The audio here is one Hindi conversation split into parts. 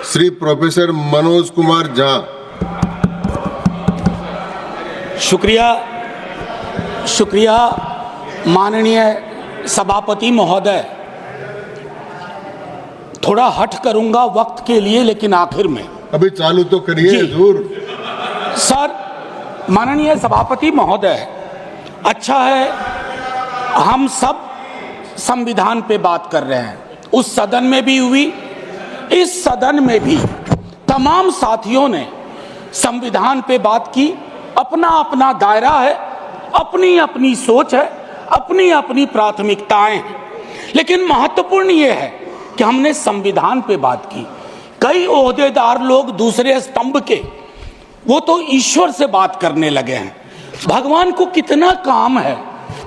श्री प्रोफेसर मनोज कुमार झा। शुक्रिया माननीय सभापति महोदय। थोड़ा हट करूंगा वक्त के लिए, लेकिन आखिर में अभी चालू तो करिए हुजूर। सर, माननीय सभापति महोदय, अच्छा है हम सब संविधान पे बात कर रहे हैं। उस सदन में भी हुई, इस सदन में भी तमाम साथियों ने संविधान पे बात की। अपना अपना दायरा है, अपनी अपनी सोच है, अपनी अपनी प्राथमिकताएं हैं, लेकिन महत्वपूर्ण यह है कि हमने संविधान पे बात की। कई ओहदेदार लोग दूसरे स्तंभ के, वो तो ईश्वर से बात करने लगे हैं। भगवान को कितना काम है,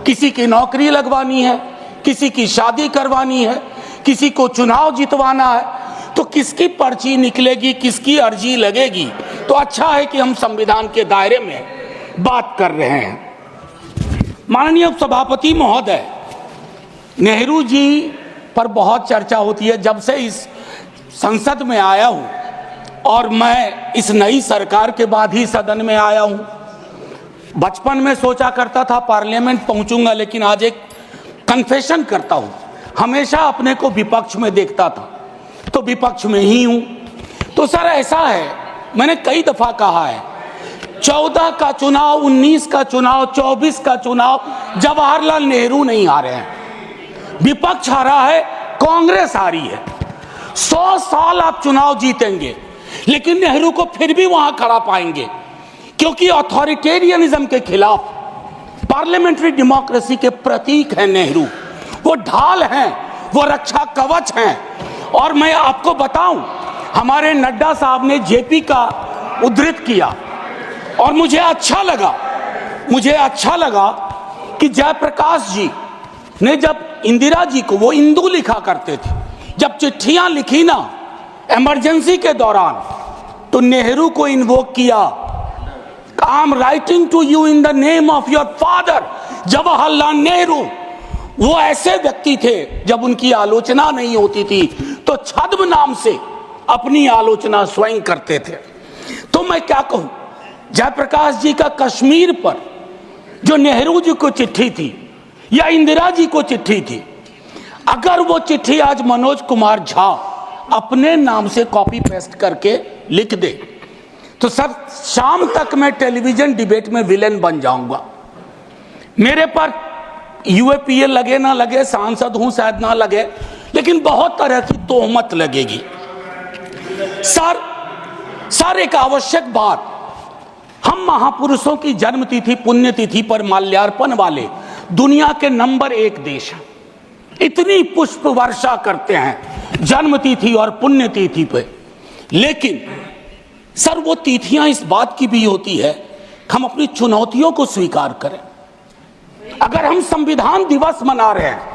किसी की नौकरी लगवानी है, किसी की शादी करवानी है, किसी को चुनाव जितवाना है, तो किसकी पर्ची निकलेगी, किसकी अर्जी लगेगी। तो अच्छा है कि हम संविधान के दायरे में बात कर रहे हैं। माननीय सभापति महोदय, नेहरू जी पर बहुत चर्चा होती है जब से इस संसद में आया हूं, और मैं इस नई सरकार के बाद ही सदन में आया हूं। बचपन में सोचा करता था पार्लियामेंट पहुंचूंगा, लेकिन आज एक कन्फेशन करता हूं, हमेशा अपने को विपक्ष में देखता था, तो विपक्ष में ही हूं। तो सर ऐसा है, मैंने कई दफा कहा है, 14 का चुनाव, 19 का चुनाव, 24 का चुनाव जवाहरलाल नेहरू नहीं हारे हैं, विपक्ष हारा है, कांग्रेस हारी है। 100 साल आप चुनाव जीतेंगे, लेकिन नेहरू को फिर भी वहां खड़ा पाएंगे, क्योंकि अथॉरिटेरियनिज्म के खिलाफ, पार्लियामेंट्री डेमोक्रेसी के प्रतीक हैं नेहरू। वो ढाल हैं, वो रक्षा कवच हैं। और मैं आपको बताऊं, हमारे नड्डा साहब ने जेपी का उद्धृत किया, और मुझे अच्छा लगा कि जयप्रकाश जी ने जब इंदिरा जी को, वो इंदू लिखा करते थे, जब चिट्ठियां लिखी ना इमरजेंसी के दौरान, तो नेहरू को इन्वोक किया। I am writing to you in the name of your father Jawaharlal Nehru. वो ऐसे व्यक्ति थे, जब उनकी आलोचना नहीं होती थी तो छद्म नाम से अपनी आलोचना स्वयं करते थे। तो मैं क्या कहूं, जयप्रकाश जी का कश्मीर पर जो नेहरू जी को चिट्ठी थी या इंदिरा जी को चिट्ठी थी, अगर वो चिट्ठी आज मनोज कुमार झा अपने नाम से कॉपी पेस्ट करके लिख दे, तो सर शाम तक मैं टेलीविजन डिबेट में विलेन बन जाऊंगा। मेरे पर यूएपीए लगे ना लगे, सांसद हूं शायद ना लगे, लेकिन बहुत तरह की तोहमत लगेगी। सर एक आवश्यक बात, हम महापुरुषों की जन्मतिथि, पुण्यतिथि पर माल्यार्पण वाले दुनिया के नंबर 1 देश हैं। इतनी पुष्प वर्षा करते हैं जन्मतिथि और पुण्यतिथि पे, लेकिन सर वो तिथियां इस बात की भी होती है कि हम अपनी चुनौतियों को स्वीकार करें। अगर हम संविधान दिवस मना रहे हैं,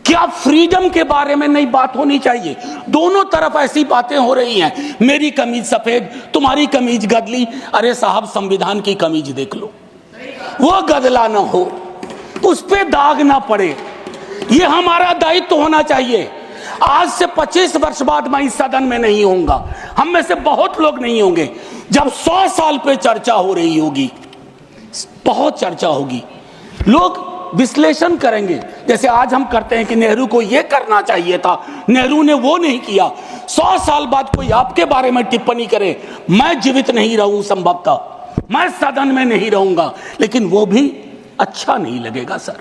क्या फ्रीडम के बारे में नहीं बात होनी चाहिए? दोनों तरफ ऐसी बातें हो रही हैं, मेरी कमीज सफेद, तुम्हारी कमीज गदली। अरे साहब, संविधान की कमीज देख लो, वो गदला ना हो, उस पे दाग ना पड़े, ये हमारा दायित्व होना चाहिए। आज से 25 वर्ष बाद मैं इस सदन में नहीं होऊंगा, हम में से बहुत लोग नहीं होंगे। जब 100 साल पे चर्चा हो रही होगी, बहुत चर्चा होगी, लोग विश्लेषण करेंगे, जैसे आज हम करते हैं कि नेहरू को यह करना चाहिए था, नेहरू ने वो नहीं किया। 100 साल बाद कोई आपके बारे में टिप्पणी करे, मैं जीवित नहीं रहूं, संभवतः मैं सदन में नहीं रहूंगा, लेकिन वो भी अच्छा नहीं लगेगा सर,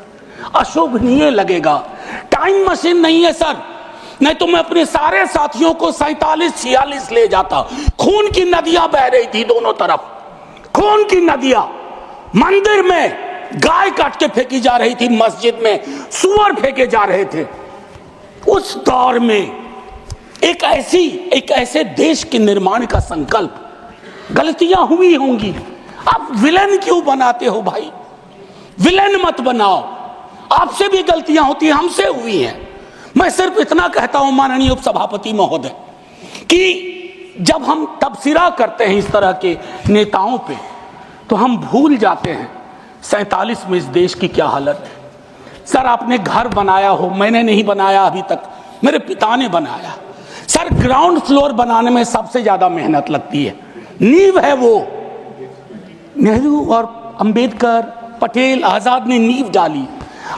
अशोभनीय लगेगा। टाइम मशीन नहीं है सर, नहीं तो मैं अपने सारे साथियों को 47-46 ले जाता। खून की नदियां बह रही थी दोनों तरफ, खून की नदियां। मंदिर में गाय काट के फेंकी जा रही थी, मस्जिद में सुअर फेंके जा रहे थे। उस दौर में एक ऐसे देश के निर्माण का संकल्प, गलतियां हुई होंगी। आप विलेन क्यों बनाते हो भाई? विलेन मत बनाओ, आपसे भी गलतियां होती हैं, हमसे हुई हैं। मैं सिर्फ इतना कहता हूं माननीय उपसभापति महोदय, कि जब हम तबसरा करते हैं इस तरह के नेताओं पे, तो हम भूल जाते हैं 47 में इस देश की क्या हालत है। सर आपने घर बनाया हो, मैंने नहीं बनाया अभी तक, मेरे पिता ने बनाया। सर ग्राउंड फ्लोर बनाने में सबसे ज्यादा मेहनत लगती है, नींव है वो। नेहरू और अंबेडकर, पटेल, आजाद ने नींव डाली।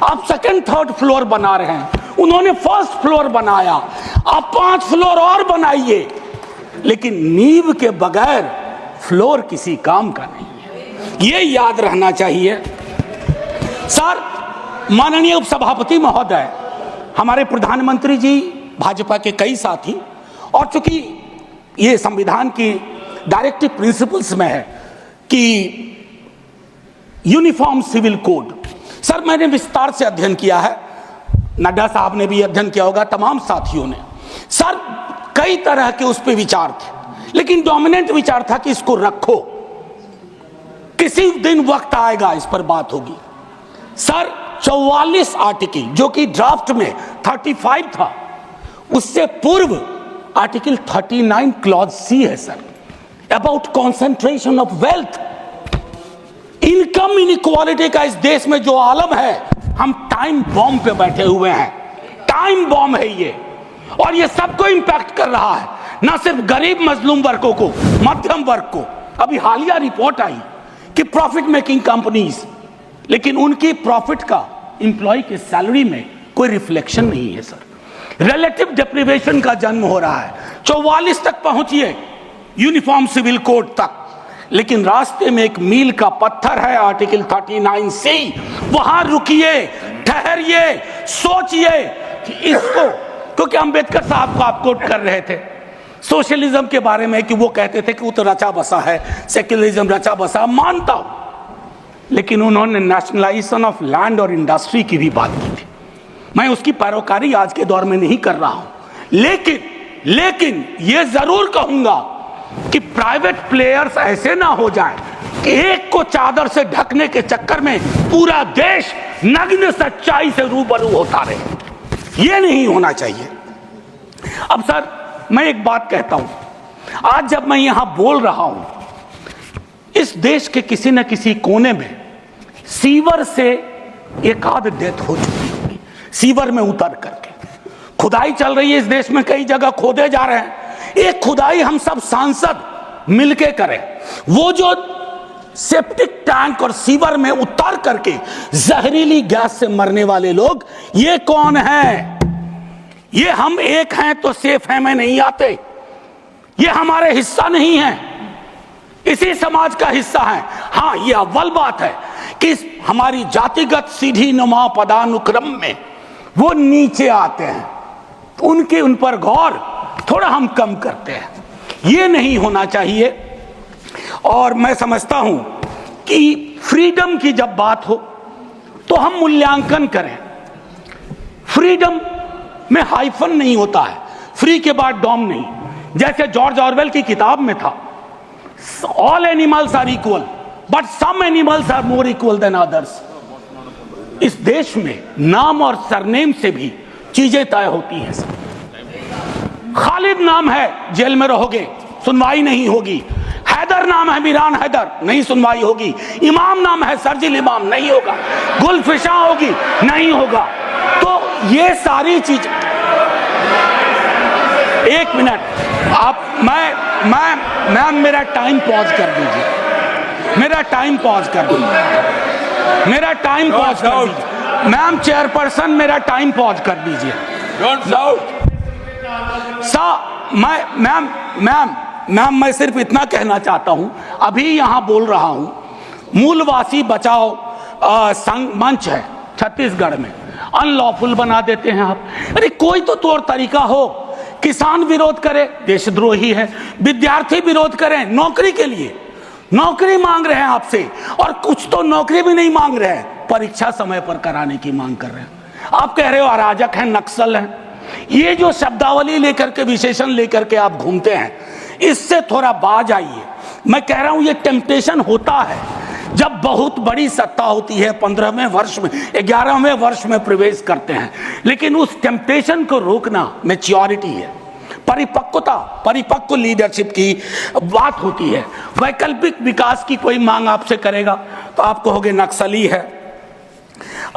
आप सेकंड थर्ड फ्लोर बना रहे हैं, उन्होंने फर्स्ट फ्लोर बनाया, आप 5 फ्लोर और बनाइए, लेकिन नींव के बगैर फ्लोर किसी काम का नहीं है, ये याद रहना चाहिए। सर माननीय उपसभापति महोदय, हमारे प्रधानमंत्री जी, भाजपा के कई साथी, और चूंकि ये संविधान की डायरेक्टिव प्रिंसिपल्स में है कि यूनिफॉर्म सिविल कोड, सर मैंने विस्तार से अध्ययन किया है, नड्डा साहब ने भी अध्ययन किया होगा, तमाम साथियों ने। सर कई तरह के उस पर विचार थे, लेकिन डोमिनेंट विचार था कि इसको रखो, किसी दिन वक्त आएगा इस पर बात होगी। सर 44 आर्टिकल, जो कि ड्राफ्ट में 35 था, उससे पूर्व आर्टिकल 39 क्लॉज सी है sir, about concentration of wealth. Income inequality का इस देश में जो आलम है, हम टाइम बॉम्ब पे बैठे हुए हैं, टाइम बॉम्ब है ये, और ये सबको इंपैक्ट कर रहा है, ना सिर्फ गरीब मजलूम वर्गों को, मध्यम वर्ग को। अभी हालिया रिपोर्ट आई कि प्रॉफिट मेकिंग कंपनीज, लेकिन उनकी प्रॉफिट का एम्प्लॉय के सैलरी में कोई रिफ्लेक्शन नहीं है सर। रिलेटिव डिप्रिवेशन का जन्म हो रहा है, 44 तक पहुंचिए यूनिफॉर्म सिविल कोड तक, लेकिन रास्ते में एक मील का पत्थर है आर्टिकल 39C, वहां रुकिए, ठहरिए, सोचिए कि इसको, क्योंकि अंबेडकर साहब को आप कोट कर रहे थे सोशलिज्म के बारे में कि वो कहते थे कि वो तो रचा बसा है, सेक्युलरिज्म रचा बसा, मानता हूं, लेकिन उन्होंने नेशनलाइजेशन ऑफ लैंड और इंडस्ट्री की भी बात की थी। मैं उसकी पैरोकारी आज के दौर में नहीं कर रहा हूं, लेकिन ये जरूर कहूंगा कि प्राइवेट प्लेयर्स ऐसे ना हो जाएं कि एक को चादर से ढकने के चक्कर में पूरा देश नग्न सच्चाई से रूबरू होता रहे, ये नहीं होना चाहिए। अब सर मैं एक बात कहता हूं, आज जब मैं यहां बोल रहा हूं, इस देश के किसी न किसी कोने में सीवर से एक आध डेथ हो चुकी होगी, सीवर में उतर करके खुदाई चल रही है इस देश में, कई जगह खोदे जा रहे हैं। एक खुदाई हम सब सांसद मिलके करें, वो जो सेप्टिक टैंक और सीवर में उतर करके जहरीली गैस से मरने वाले लोग, ये कौन है? ये हम एक हैं तो सेफ हैं में नहीं आते, ये हमारे हिस्सा नहीं है, इसी समाज का हिस्सा है। हाँ, ये अव्वल बात है कि हमारी जातिगत सीढ़ी नुमा पदानुक्रम में वो नीचे आते हैं, उनके उन पर गौर थोड़ा हम कम करते हैं, ये नहीं होना चाहिए। और मैं समझता हूं कि फ्रीडम की जब बात हो तो हम मूल्यांकन करें। फ्रीडम में हाइफन नहीं होता है, फ्री के बाद डॉम नहीं, जैसे जॉर्ज ऑरवेल की किताब में था, all animals are equal but some animals are more equal than others. इस देश में नाम और सरनेम से भी चीजें तय होती हैं। खालिद नाम है, जेल में रहोगे, सुनवाई नहीं होगी। हैदर नाम है, मीरान हैदर, नहीं सुनवाई होगी। इमाम नाम है, सरजिल इमाम, नहीं होगा। गुलफिशा होगी, नहीं होगा। तो ये सारी चीज, एक मिनट आप, मैं मेरा टाइम पॉज कर दीजिए, मेरा टाइम पॉज कर दीजिए, मेरा टाइम पॉज कर दीजिए। मैम चेयरपर्सन, मेरा टाइम पॉज कर दीजिए। Don't shout. मैम मैं सिर्फ इतना कहना चाहता हूं, अभी यहां बोल रहा हूं, मूलवासी बचाओ संघ मंच है छत्तीसगढ़ में, अनलॉफुल बना देते हैं आप। अरे कोई तो तौर तरीका हो, किसान विरोध करे, देशद्रोही है, विद्यार्थी विरोध करें नौकरी के लिए, नौकरी मांग रहे हैं आपसे, और कुछ तो नौकरी भी नहीं मांग रहे हैं, परीक्षा समय पर कराने की मांग कर रहे हैं। आप कह रहे हो अराजक हैं, नक्सल हैं। ये जो शब्दावली लेकर के, विशेषण लेकर के आप घूमते हैं, इससे थोड़ा बाज आइए। मैं कह रहा हूं ये टेम्पटेशन होता है जब बहुत बड़ी सत्ता होती है, 15वें वर्ष में, 11वें वर्ष में प्रवेश करते हैं, लेकिन उस टेम्पटेशन को रोकना मैच्योरिटी है, परिपक्वता, परिपक्व लीडरशिप की बात होती है। वैकल्पिक विकास की कोई मांग आपसे करेगा तो आप कहोगे नक्सली है।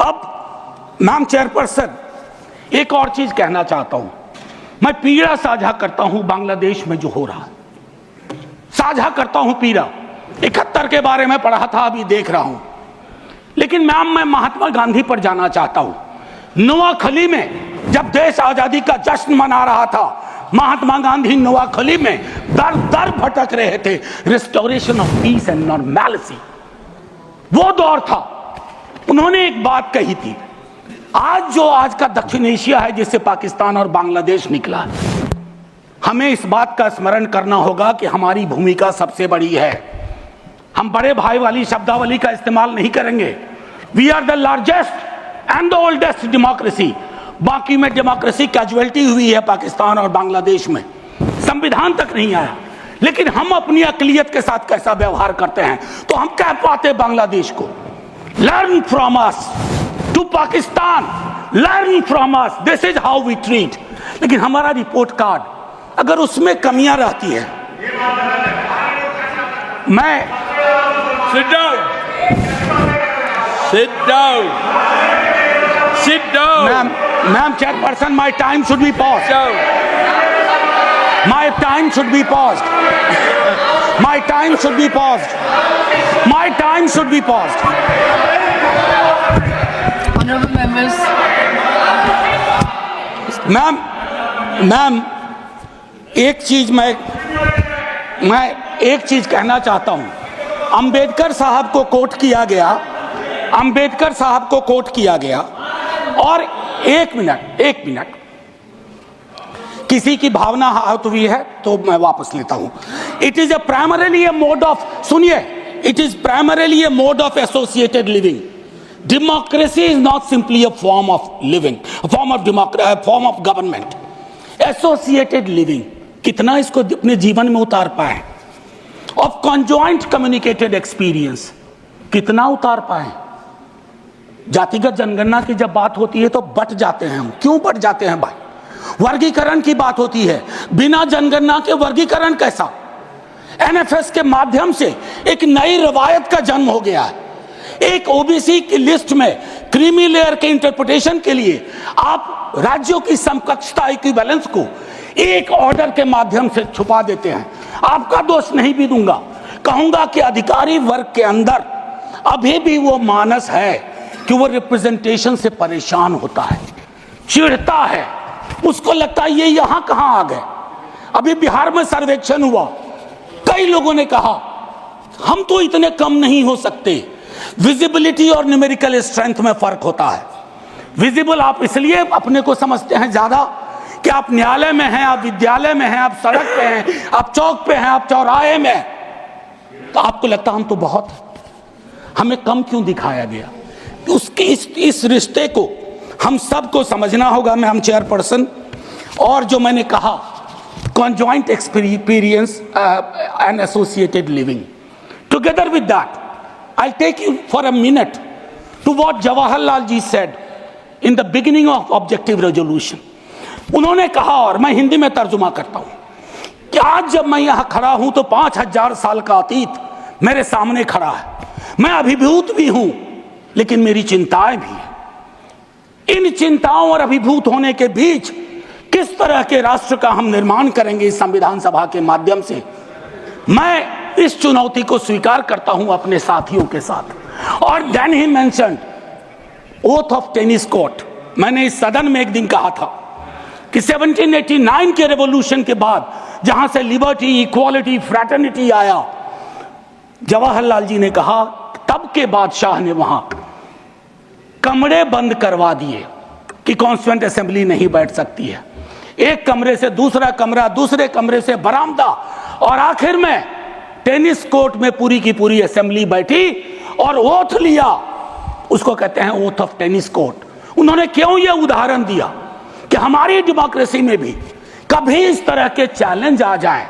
अब मैम चेयरपर्सन, एक और चीज कहना चाहता हूं, मैं पीड़ा साझा करता हूं बांग्लादेश में जो हो रहा है, साझा करता हूं पीड़ा। 71 के बारे में पढ़ा था, अभी देख रहा हूं। लेकिन मैम, मैं महात्मा गांधी पर जाना चाहता हूं। नोआखली में जब देश आजादी का जश्न मना रहा था, महात्मा गांधी नोआखली में दर दर भटक रहे थे, restoration of peace and normality. वो दौर था। उन्होंने एक बात कही थी, आज का दक्षिण एशिया है जिससे पाकिस्तान और बांग्लादेश निकला है, हमें इस बात का स्मरण करना होगा कि हमारी भूमिका सबसे बड़ी है। हम बड़े भाई वाली शब्दावली का इस्तेमाल नहीं करेंगे। We are the largest and the oldest democracy. बाकी में डेमोक्रेसी कैजुअलिटी हुई है पाकिस्तान और बांग्लादेश में, संविधान तक नहीं आया। लेकिन हम अपनी अकलियत के साथ कैसा व्यवहार करते हैं, तो हम कह पाते बांग्लादेश को, learn from us, to Pakistan, learn from us, this is how we treat. लेकिन हमारा रिपोर्ट कार्ड अगर उसमें कमियां रहती है, मैं Sit down. Sit down. Sit down. Ma'am, chairperson, my time should be paused. Down. My time should be paused. My time should be paused. My time should be paused. Honorable members. Ma'am, एक चीज मैं एक चीज कहना चाहता हूं। अंबेडकर साहब को कोट किया गया, अंबेडकर साहब को कोट किया गया, और एक मिनट, किसी की भावना आहत हुई है तो मैं वापस लेता हूं। It is primarily a mode of, सुनिए, it is primarily a mode of associated living. Democracy is not simply a form of living, form of government. Associated living, कितना इसको अपने जीवन में उतार पाए? ऑफ कॉन्जॉइंट कम्युनिकेटेड एक्सपीरियंस, कितना उतार पाए? जातिगत जनगणना की जब बात होती है तो बट जाते हैं हम। क्यों बट जाते हैं भाई? वर्गीकरण की बात होती है, बिना जनगणना के वर्गीकरण कैसा? एनएफएस के माध्यम से एक नई रवायत का जन्म हो गया है। एक ओबीसी की लिस्ट में क्रीमी लेयर के इंटरप्रिटेशन के लिए आप राज्यों की समकक्षता इक्विवेलेंस को एक ऑर्डर के माध्यम से छुपा देते हैं। आपका दोष नहीं भी दूंगा, कहूंगा कि अधिकारी वर्ग के अंदर अभी भी वो मानस है कि वो रिप्रेजेंटेशन से परेशान होता है, चिढ़ता है, उसको लगता है ये यहां कहां आ गए। अभी बिहार में सर्वेक्षण हुआ, कई लोगों ने कहा हम तो इतने कम नहीं हो सकते। विजिबिलिटी और न्यूमेरिकल स्ट्रेंथ में फर्क होता है। विजिबल आप इसलिए अपने को समझते हैं ज्यादा कि आप न्यायालय में हैं, आप विद्यालय में हैं, आप सड़क पे हैं, आप चौक पे हैं, आप चौराहे में हैं, तो आपको लगता हम तो बहुत, हमें कम क्यों दिखाया गया? उसके इस रिश्ते को हम सबको समझना होगा। मैम चेयरपर्सन, और जो मैंने कहा conjoint experience and associated living, together with that I'll take you for a minute to what Jawaharlal ji said in the beginning of objective resolution. उन्होंने कहा, और मैं हिंदी में तर्जुमा करता हूं, कि आज जब मैं यहां खड़ा हूं तो 5000 साल का अतीत मेरे सामने खड़ा है। मैं अभिभूत भी हूं, लेकिन मेरी चिंताएं भी हैं। इन चिंताओं और अभिभूत होने के बीच किस तरह के राष्ट्र का हम निर्माण करेंगे इस संविधान सभा के माध्यम से, मैं इस चुनौती को स्वीकार करता हूं अपने साथियों के साथ। और then he mentioned oath of tennis court. मैंने इस सदन में एक दिन कहा था कि 1789 के रेवोल्यूशन के बाद जहां से लिबर्टी, इक्वालिटी, फ्रैटर्निटी आया, जवाहरलाल जी ने कहा तब के बादशाह ने वहां कमरे बंद करवा दिए कि कॉन्स्टिट्यूएंट असेंबली नहीं बैठ सकती है। एक कमरे से दूसरा कमरा, दूसरे कमरे से बरामदा, और आखिर में टेनिस कोर्ट में पूरी की पूरी असेंबली बैठी और ओथ लिया। उसको कहते हैं ओथ ऑफ टेनिस कोर्ट। उन्होंने क्यों यह उदाहरण दिया कि हमारी डेमोक्रेसी में भी कभी इस तरह के चैलेंज आ जाए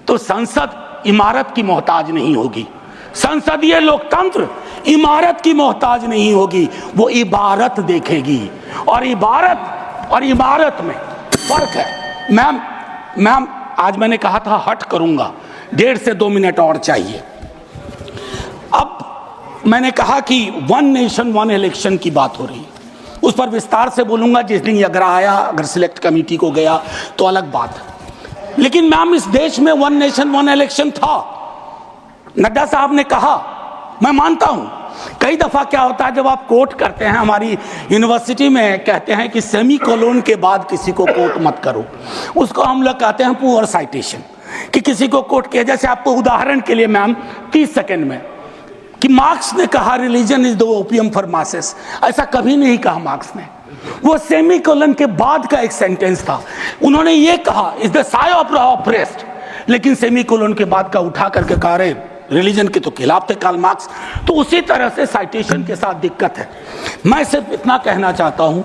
तो संसद इमारत की मोहताज नहीं होगी। संसदीय लोकतंत्र इमारत की मोहताज नहीं होगी, वो इबारत देखेगी। और इबारत में फर्क है। मैम आज मैंने कहा था हट करूंगा, 1.5 से 2 मिनट और चाहिए। अब मैंने कहा कि 1 नेशन 1 इलेक्शन की बात हो रही है। उस पर विस्तार से बोलूंगा जिस दिन अगरा आया, अगर सिलेक्ट कमेटी को गया तो अलग बात है। लेकिन मैम, इस देश में 1 नेशन 1 इलेक्शन था। नड्डा साहब ने कहा, मैं मानता हूं। कई दफा क्या होता है, जब आप कोट करते हैं, हमारी यूनिवर्सिटी में कहते हैं कि सेमी कोलोन के बाद किसी को कोट मत करो, उसको हम लोग कहते हैं पुअर साइटेशन, कि किसी को कोट किया। जैसे आपको उदाहरण के लिए मैम 30 सेकंड में, कि मार्क्स ने कहा religion is the opium for masses, ऐसा कभी नहीं कहा मार्क्स ने। वो सेमी कोलन के बाद का एक सेंटेंस था। उन्होंने ये कहा is the Sai of oppressed, लेकिन सेमी कोलन के बाद का उठा करके कहा रहे रिलीजन के तो खिलाफ थे कार्ल मार्क्स। तो उसी तरह से साइटेशन के साथ दिक्कत है। मैं सिर्फ इतना कहना चाहता हूं,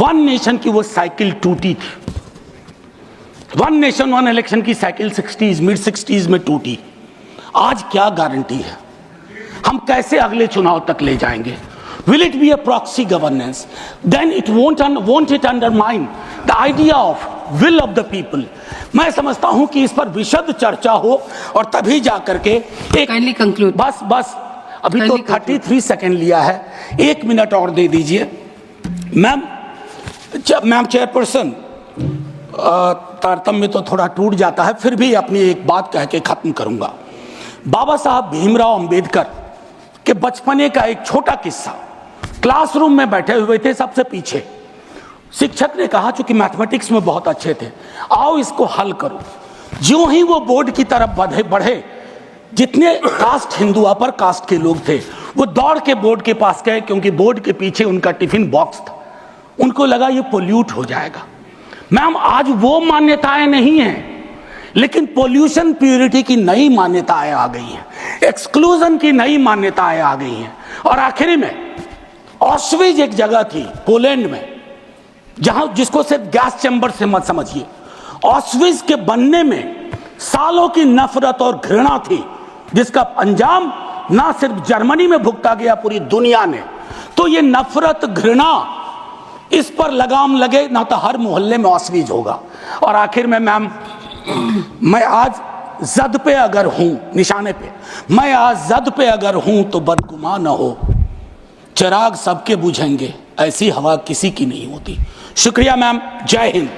1 नेशन की वो साइकिल टूटी थी। 1 नेशन 1 इलेक्शन की साइकिल 60s मिड 60s में टूटी। आज क्या गारंटी है, हम कैसे अगले चुनाव तक ले जाएंगे? Will it be a proxy governance? Then it won't it undermine the idea of will of the people? मैं समझता हूं कि इस पर विशद चर्चा हो और तभी जाकर के एक Kindly conclude. बस अभी तो Kindly conclude. 33 सेकेंड लिया है, 1 मिनट और दे दीजिए। मैम चेयरपर्सन, तारतम्य तो थोड़ा टूट जाता है, फिर भी अपनी एक बात कह के खत्म करूंगा। बाबा साहब भीमराव अंबेडकर के बचपने का एक छोटा किस्सा। क्लासरूम में बैठे हुए थे सबसे पीछे, शिक्षक ने कहा, चूंकि मैथमेटिक्स में बहुत अच्छे थे, आओ इसको हल करो। ज्यों ही वो बोर्ड की तरफ बढ़े, जितने कास्ट हिंदू अपर कास्ट के लोग थे वो दौड़ के बोर्ड के पास गए, क्योंकि बोर्ड के पीछे उनका टिफिन बॉक्स था। उनको लगा ये पोल्यूट हो जाएगा। मैम, आज वो मान्यताएं नहीं हैं, लेकिन पोल्यूशन प्यूरिटी की नई मान्यताएं आ गई हैं, एक्सक्लूजन की नई मान्यताएं आ गई हैं। और आखिरी में ऑस्विज एक जगह थी पोलैंड में, जहां जिसको सिर्फ गैस चैम्बर से मत समझिए। ऑस्विज के बनने में सालों की नफरत और घृणा थी, जिसका अंजाम ना सिर्फ जर्मनी में भुगता गया, पूरी दुनिया ने। तो ये नफरत घृणा, इस पर लगाम लगे ना तो हर मोहल्ले में ऑस्विज होगा। और आखिर में मैम, मैं आज जद पे अगर हूं, निशाने पे, मैं आज जद पे अगर हूं तो बदगुमान न हो, चिराग सबके बुझेंगे, ऐसी हवा किसी की नहीं होती। शुक्रिया मैम, जय हिंद।